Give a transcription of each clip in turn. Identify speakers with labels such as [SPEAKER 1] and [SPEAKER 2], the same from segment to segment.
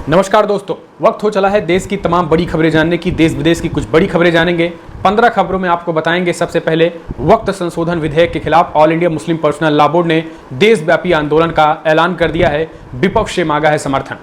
[SPEAKER 1] नमस्कार दोस्तों, वक्त हो चला है देश की तमाम बड़ी खबरें जानने की। देश विदेश की कुछ बड़ी खबरें जानेंगे। 15 खबरों में आपको बताएंगे। सबसे पहले, वक्त संशोधन विधेयक के खिलाफ all India Muslim Personal Law board ने देशव्यापी आंदोलन का ऐलान कर दिया है। विपक्ष से मांगा है समर्थन।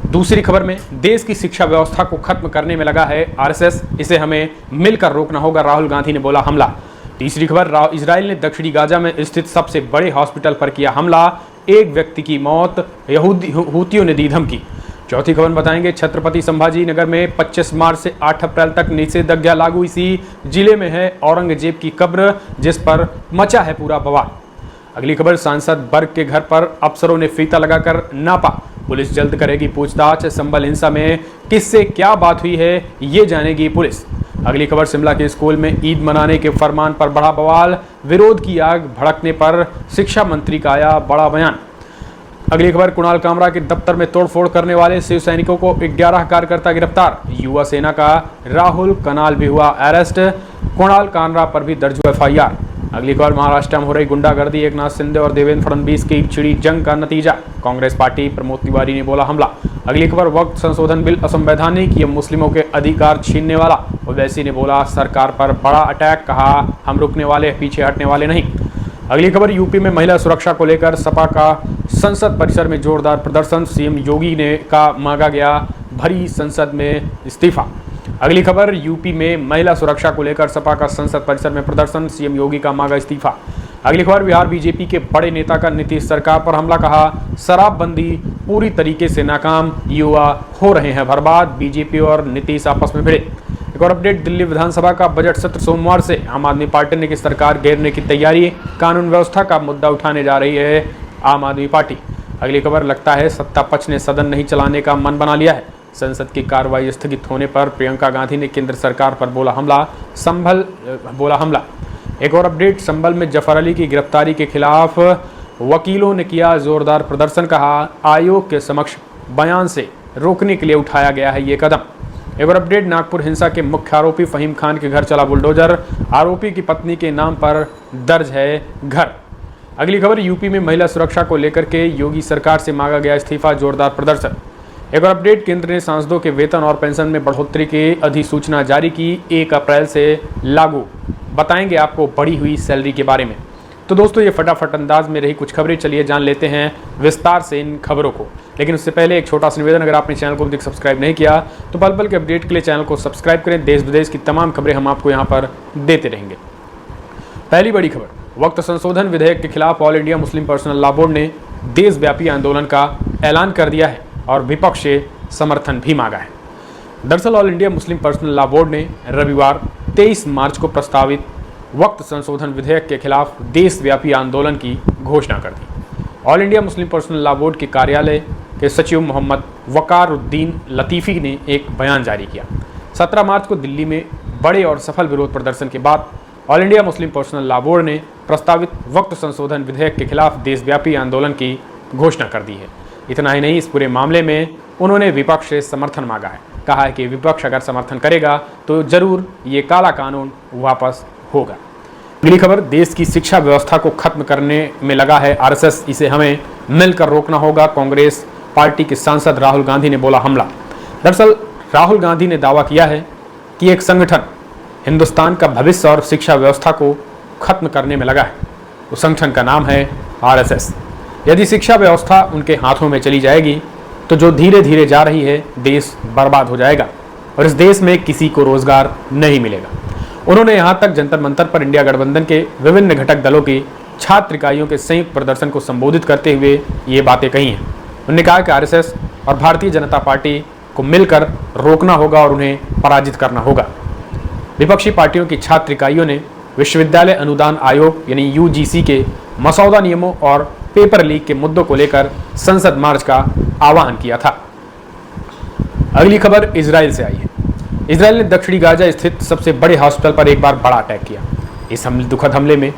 [SPEAKER 1] दूसरी खबर में, देश की शिक्षा व्यवस्था को खत्म करने में लगा है आरएसएस, इसे हमें मिलकर रोकना होगा, राहुल गांधी ने बोला हमला। तीसरी खबर, इजराइल ने दक्षिणी गाजा में स्थित सबसे बड़े हॉस्पिटल पर किया हमला, एक व्यक्ति की मौत, हूतियों ने दी धमकी। चौथी खबर बताएंगे, छत्रपति संभाजी नगर में 25 मार्च से 8 अप्रैल तक निषेधाज्ञा लागू। इसी जिले में है औरंगजेब की कब्र, जिस पर मचा है पूरा बवाल। अगली खबर, सांसद बर्ग के घर पर अफसरों ने फीता लगाकर नापा, पुलिस जल्द करेगी पूछताछ। संभल हिंसा में किससे क्या बात हुई है, ये जानेगी पुलिस। अगली खबर, शिमला के स्कूल में ईद मनाने के फरमान पर बढ़ा बवाल, विरोध की आग भड़कने पर शिक्षा मंत्री का आया बड़ा बयान। अगली खबर, कुणाल कामरा के दफ्तर में तोड़फोड़ करने वाले शिव सैनिकों को 11 कार्यकर्ता गिरफ्तार, युवा सेना का राहुल कनाल भी हुआ अरेस्ट, कुणाल कामरा पर भी दर्ज हुआ एफआईआर। अगली खबर, महाराष्ट्र में हो रही गुंडागर्दी, एकनाथ शिंदे और देवेंद्र फडणवीस की छिड़ी जंग का नतीजा, कांग्रेस पार्टी प्रमोद तिवारी ने बोला हमला। अगली खबर, वक्त संशोधन बिल असंवैधानिक, ये मुस्लिमों के अधिकार छीनने वाला, ओवैसी ने बोला सरकार पर बड़ा अटैक, कहा हम रुकने वाले, पीछे हटने वाले नहीं। अगली खबर, यूपी में महिला सुरक्षा को लेकर सपा का संसद परिसर में जोरदार प्रदर्शन, सीएम योगी ने का मांगा गया भरी संसद में इस्तीफा। अगली खबर, यूपी में महिला सुरक्षा को लेकर सपा का संसद परिसर में प्रदर्शन, सीएम योगी का मांगा इस्तीफा। अगली खबर, बिहार बीजेपी के बड़े नेता का नीतीश सरकार पर हमला, कहा शराबबंदी पूरी तरीके से नाकाम, युवा हो रहे हैं बर्बाद, बीजेपी और नीतीश आपस में भिड़े। एक और अपडेट, दिल्ली विधानसभा का बजट सत्र सोमवार से, आम आदमी पार्टी ने की सरकार घेरने की तैयारी, कानून व्यवस्था का मुद्दा उठाने जा रही है आम आदमी पार्टी। अगली खबर, लगता है सत्ता पक्ष ने सदन नहीं चलाने का मन बना लिया है, संसद की कार्रवाई स्थगित होने पर प्रियंका गांधी ने केंद्र सरकार पर बोला हमला। एक और अपडेट, संभल में जफर अली की गिरफ्तारी के खिलाफ वकीलों ने किया जोरदार प्रदर्शन, कहा आयोग के समक्ष बयान से रोकने के लिए उठाया गया है ये कदम। एक और अपडेट, नागपुर हिंसा के मुख्य आरोपी फहीम खान के घर चला बुलडोजर, आरोपी की पत्नी के नाम पर दर्ज है घर। अगली खबर, यूपी में महिला सुरक्षा को लेकर के योगी सरकार से मांगा गया इस्तीफा, जोरदार प्रदर्शन। एक और अपडेट, केंद्र ने सांसदों के वेतन और पेंशन में बढ़ोतरी की अधिसूचना जारी की, 1 अप्रैल से लागू। बताएंगे आपको बढ़ी हुई सैलरी के बारे में। तो दोस्तों, ये फटाफट अंदाज में रही कुछ खबरें, चलिए जान लेते हैं विस्तार से इन खबरों को। लेकिन उससे पहले एक छोटा सा निवेदन, अगर आपने चैनल को अभी तक सब्सक्राइब नहीं किया तो पल पल के अपडेट के लिए चैनल को सब्सक्राइब करें। देश विदेश की तमाम खबरें हम आपको यहाँ पर देते रहेंगे। पहली बड़ी खबर, वक्त संशोधन विधेयक के खिलाफ all India Muslim Personal Law board ने देशव्यापी आंदोलन का ऐलान कर दिया है और विपक्ष से समर्थन भी मांगा है। दरअसल all India Muslim Personal Law board ने रविवार 23 मार्च को प्रस्तावित वक्त संशोधन विधेयक के खिलाफ देशव्यापी आंदोलन की घोषणा कर दी। All India Muslim Personal Law Board के कार्यालय के सचिव मोहम्मद वकारुद्दीन लतीफ़ी ने एक बयान जारी किया। 17 मार्च को दिल्ली में बड़े और सफल विरोध प्रदर्शन के बाद all India Muslim Personal Law board ने प्रस्तावित वक्त संशोधन विधेयक के खिलाफ देशव्यापी आंदोलन की घोषणा कर दी है। इतना ही नहीं, इस पूरे मामले में उन्होंने विपक्ष से समर्थन मांगा है। कहा है कि विपक्ष अगर समर्थन करेगा तो जरूर ये काला कानून वापस होगा। अगली खबर, देश की शिक्षा व्यवस्था को खत्म करने में लगा है आरएसएस, इसे हमें मिलकर रोकना होगा, कांग्रेस पार्टी के सांसद राहुल गांधी ने बोला हमला। दरअसल राहुल गांधी ने दावा किया है कि एक संगठन हिंदुस्तान का भविष्य और शिक्षा व्यवस्था को खत्म करने में लगा है। उस संगठन का नाम है आरएसएस। यदि शिक्षा व्यवस्था उनके हाथों में चली जाएगी तो जो धीरे धीरे जा रही है, देश बर्बाद हो जाएगा और इस देश में किसी को रोजगार नहीं मिलेगा। उन्होंने यहाँ तक जंतर मंतर पर इंडिया गठबंधन के विभिन्न घटक दलों की छात्र इकाइयों के संयुक्त प्रदर्शन को संबोधित करते हुए ये बातें कही हैं। उन्होंने कहा कि आरएसएस और भारतीय जनता पार्टी को मिलकर रोकना होगा और उन्हें पराजित करना होगा। विपक्षी पार्टियों की छात्र इकाइयों ने विश्वविद्यालय अनुदान आयोग यानी यूजीसी के मसौदा नियमों और पेपर लीक के मुद्दों को लेकर संसद मार्च का आह्वान किया था। अगली खबर इजराइल से आई है। इजराइल ने दक्षिणी गाजा स्थित सबसे बड़े हॉस्पिटल पर एक बार बड़ा अटैक किया। इस दुखद हमले में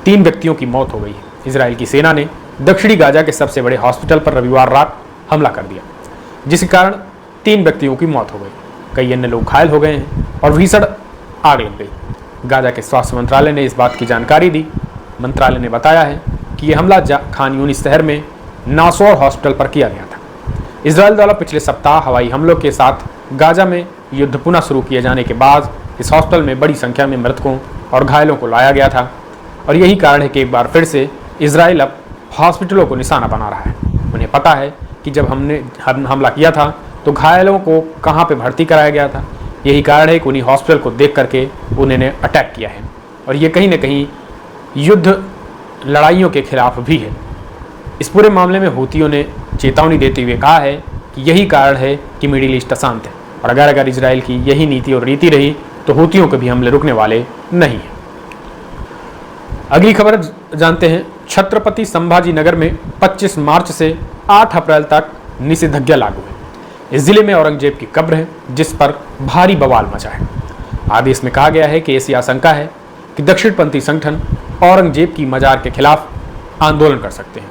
[SPEAKER 1] 3 व्यक्तियों की मौत हो गई है। इजराइल की सेना ने दक्षिणी गाजा के सबसे बड़े हॉस्पिटल पर रविवार रात हमला कर दिया, जिसके कारण 3 व्यक्तियों की मौत हो गई, कई अन्य लोग घायल हो गए हैं और भीषण आग लग गई। गाजा के स्वास्थ्य मंत्रालय ने इस बात की जानकारी दी। मंत्रालय ने बताया है कि यह हमला खान यूनिस शहर में नासौर हॉस्पिटल पर किया गया था। इसराइल द्वारा पिछले सप्ताह हवाई हमलों के साथ गाजा में युद्ध पुनः शुरू किए जाने के बाद इस हॉस्पिटल में बड़ी संख्या में मृतकों और घायलों को लाया गया था और यही कारण है कि एक बार फिर से इसराइल अब हॉस्पिटलों को निशाना बना रहा है। उन्हें पता है कि जब हमने हमला किया था तो घायलों को कहाँ पे भर्ती कराया गया था। यही कारण है कि उन्हीं हॉस्पिटल को देख करके उन्होंने अटैक किया है और ये कहीं ना कहीं युद्ध लड़ाइयों के खिलाफ भी है। इस पूरे मामले में हूतियों ने चेतावनी देते हुए कहा है कि यही कारण है कि मिडिल ईस्ट अशांत है और अगर इसराइल की यही नीति और रीति रही तो हूतियों के भी हमले रुकने वाले नहीं हैं। अगली खबर जानते हैं। छत्रपति संभाजी नगर में 25 मार्च से 8 अप्रैल तक निषेधाज्ञा लागू है। इस जिले में औरंगजेब की कब्र है जिस पर भारी बवाल मचा है। आदेश में कहा गया है कि ऐसी आशंका है कि दक्षिणपंथी संगठन औरंगजेब की मजार के खिलाफ आंदोलन कर सकते हैं,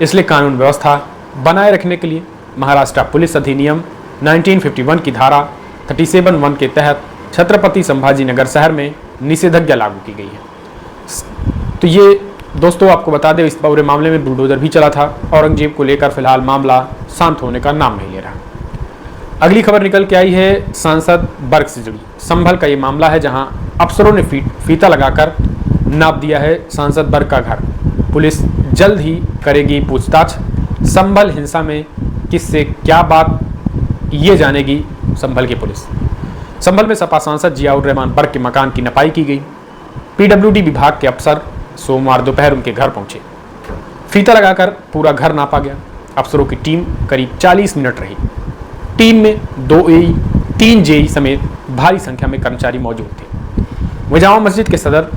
[SPEAKER 1] इसलिए कानून व्यवस्था बनाए रखने के लिए महाराष्ट्र पुलिस अधिनियम 1951 की धारा 37(1) के तहत छत्रपति संभाजी नगर शहर में निषेधाज्ञा लागू की गई है। तो ये दोस्तों आपको बता दें, इस पूरे मामले में बुलडोजर भी चला था। औरंगजेब को लेकर फिलहाल मामला शांत होने का नाम नहीं ले रहा। अगली खबर निकल के आई है सांसद बर्ग से जुड़ी। संभल का ये मामला है जहां अफसरों ने फीता लगाकर नाप दिया है सांसद बर्ग का घर। पुलिस जल्द ही करेगी पूछताछ। संभल हिंसा में किससे क्या बात ये जानेगी संभल की पुलिस। संभल में सपा सांसद जियाउर रहमान बर्ग के मकान की नपाई की गई। पीडब्ल्यूडी विभाग के अफसर सोमवार दोपहर उनके घर पहुंचे। फीता लगाकर पूरा घर नापा गया। अफसरों की टीम करीब 40 मिनट रही। टीम में 2 एई 3 जेई समेत भारी संख्या में कर्मचारी मौजूद थे। वह जामा मस्जिद के सदर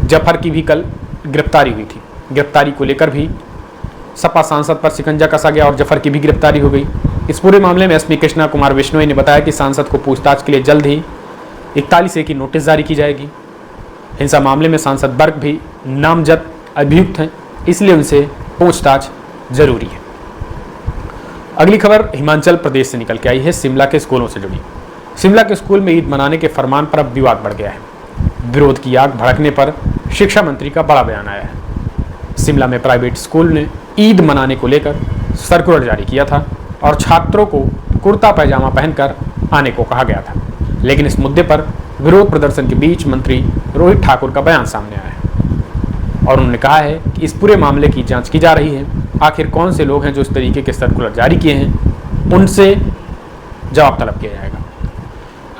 [SPEAKER 1] जफर की भी कल गिरफ्तारी हुई थी। गिरफ्तारी को लेकर भी सपा सांसद पर शिकंजा कसा गया और जफर की भी गिरफ्तारी हो गई। इस पूरे मामले में एसपी कृष्णा कुमार बिश्नोई ने बताया कि सांसद को पूछताछ के लिए जल्द ही 41A की नोटिस जारी की जाएगी। हिंसा मामले में सांसद बर्ग भी नामजद अभियुक्त हैं, इसलिए उनसे पूछताछ जरूरी है। अगली खबर हिमाचल प्रदेश से निकल के आई है, शिमला के स्कूलों से जुड़ी। शिमला के स्कूल में ईद मनाने के फरमान पर अब विवाद बढ़ गया है। विरोध की आग भड़कने पर शिक्षा मंत्री का बड़ा बयान आया है। शिमला में प्राइवेट स्कूल ने ईद मनाने को लेकर सर्कुलर जारी किया था और छात्रों को कुर्ता पैजामा पहनकर आने को कहा गया था, लेकिन इस मुद्दे पर विरोध प्रदर्शन के बीच मंत्री रोहित ठाकुर का बयान सामने आया है और उन्होंने कहा है कि इस पूरे मामले की जांच की जा रही है। आखिर कौन से लोग हैं जो इस तरीके के सर्कुलर जारी किए हैं, उनसे जवाब तलब किया जाएगा।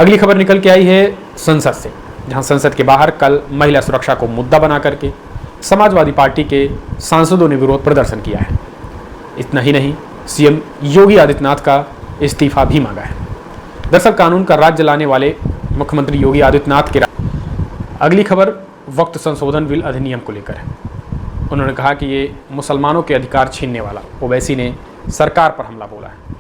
[SPEAKER 1] अगली खबर निकल के आई है संसद से, जहां संसद के बाहर कल महिला सुरक्षा को मुद्दा बना करके समाजवादी पार्टी के सांसदों ने विरोध प्रदर्शन किया है। इतना ही नहीं, सीएम योगी आदित्यनाथ का इस्तीफा भी मांगा है। दरअसल कानून का राज चलाने वाले मुख्यमंत्री योगी आदित्यनाथ के अगली खबर वक्त संशोधन बिल अधिनियम को लेकर है। उन्होंने कहा कि ये मुसलमानों के अधिकार छीनने वाला। ओवैसी ने सरकार पर हमला बोला है।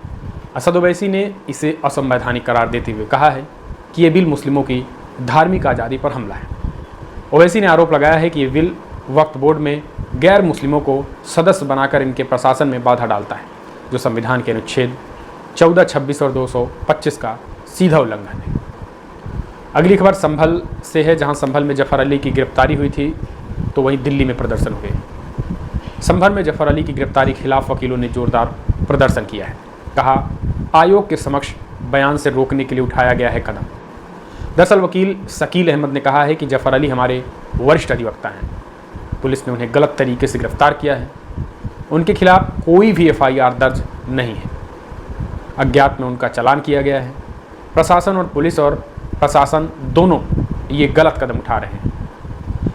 [SPEAKER 1] असद ओवैसी ने इसे असंवैधानिक करार देते हुए कहा है कि ये बिल मुस्लिमों की धार्मिक आज़ादी पर हमला है। ओवैसी ने आरोप लगाया है कि ये बिल वक्फ बोर्ड में गैर मुस्लिमों को सदस्य बनाकर इनके प्रशासन में बाधा डालता है, जो संविधान के अनुच्छेद 14, 26 और 225 का सीधा उल्लंघन है। अगली खबर संभल से है, जहां संभल में जफर अली की गिरफ्तारी हुई थी तो वहीं दिल्ली में प्रदर्शन हुए। संभल में जफर अली की गिरफ्तारी के खिलाफ वकीलों ने जोरदार प्रदर्शन किया है। कहा, आयोग के समक्ष बयान से रोकने के लिए उठाया गया है कदम। दरअसल वकील शकील अहमद ने कहा है कि जफर अली हमारे वरिष्ठ अधिवक्ता हैं। पुलिस ने उन्हें गलत तरीके से गिरफ्तार किया है। उनके खिलाफ कोई भी FIR दर्ज नहीं है। अज्ञात में उनका चालान किया गया है। प्रशासन और पुलिस और प्रशासन दोनों ये गलत कदम उठा रहे हैं।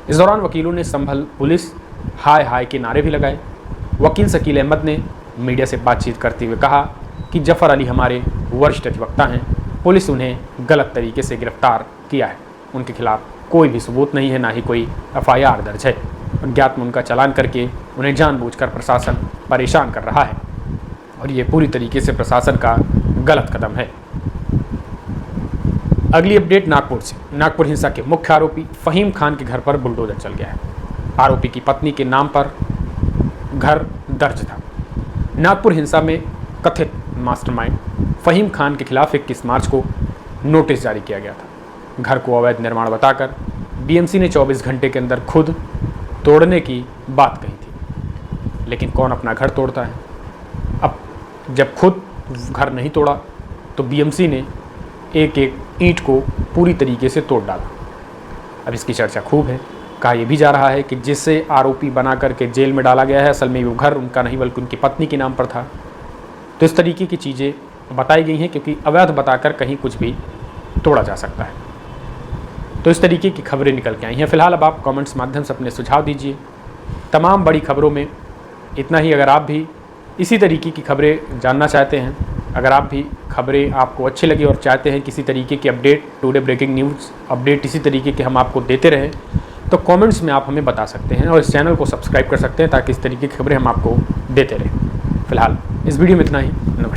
[SPEAKER 1] इस दौरान वकीलों ने संभल पुलिस हाय हाय के नारे भी लगाए। वकील शकील अहमद ने मीडिया से बातचीत करते हुए कहा कि जफर अली हमारे वरिष्ठ अधिवक्ता हैं। पुलिस उन्हें गलत तरीके से गिरफ्तार किया है। उनके खिलाफ कोई भी सबूत नहीं है, ना ही कोई FIR दर्ज है। अज्ञात में उनका चालान करके उन्हें जानबूझकर प्रशासन परेशान कर रहा है और ये पूरी तरीके से प्रशासन का गलत कदम है। अगली अपडेट नागपुर से। नागपुर हिंसा के मुख्य आरोपी फहीम खान के घर पर बुलडोजर चल गया है। आरोपी की पत्नी के नाम पर घर दर्ज था। नागपुर हिंसा में कथित मास्टरमाइंड फहीम खान के खिलाफ 21 मार्च को नोटिस जारी किया गया था। घर को अवैध निर्माण बताकर BMC ने 24 घंटे के अंदर खुद तोड़ने की बात कही थी, लेकिन कौन अपना घर तोड़ता है? अब जब खुद घर नहीं तोड़ा तो बीएमसी ने एक एक ईंट को पूरी तरीके से तोड़ डाला। अब इसकी चर्चा खूब है। कहा यह भी जा रहा है कि जिससे आरोपी बना करके जेल में डाला गया है, असल में वो घर उनका नहीं बल्कि उनकी पत्नी के नाम पर था। तो इस तरीके की चीज़ें बताई गई हैं, क्योंकि अवैध बताकर कहीं कुछ भी तोड़ा जा सकता है। तो इस तरीके की खबरें निकल के आई हैं। फिलहाल अब आप कमेंट्स माध्यम से अपने सुझाव दीजिए। तमाम बड़ी खबरों में इतना ही। अगर आप भी इसी तरीके की खबरें जानना चाहते हैं, अगर आप भी खबरें आपको अच्छी लगी और चाहते हैं किसी तरीके की update, today breaking news update इसी तरीके के हम आपको देते रहें, तो कमेंट्स में आप हमें बता सकते हैं और इस चैनल को सब्सक्राइब कर सकते हैं ताकि इस तरीके की खबरें हम आपको देते रहें। फिलहाल इस वीडियो में इतना ही। नमस्कार।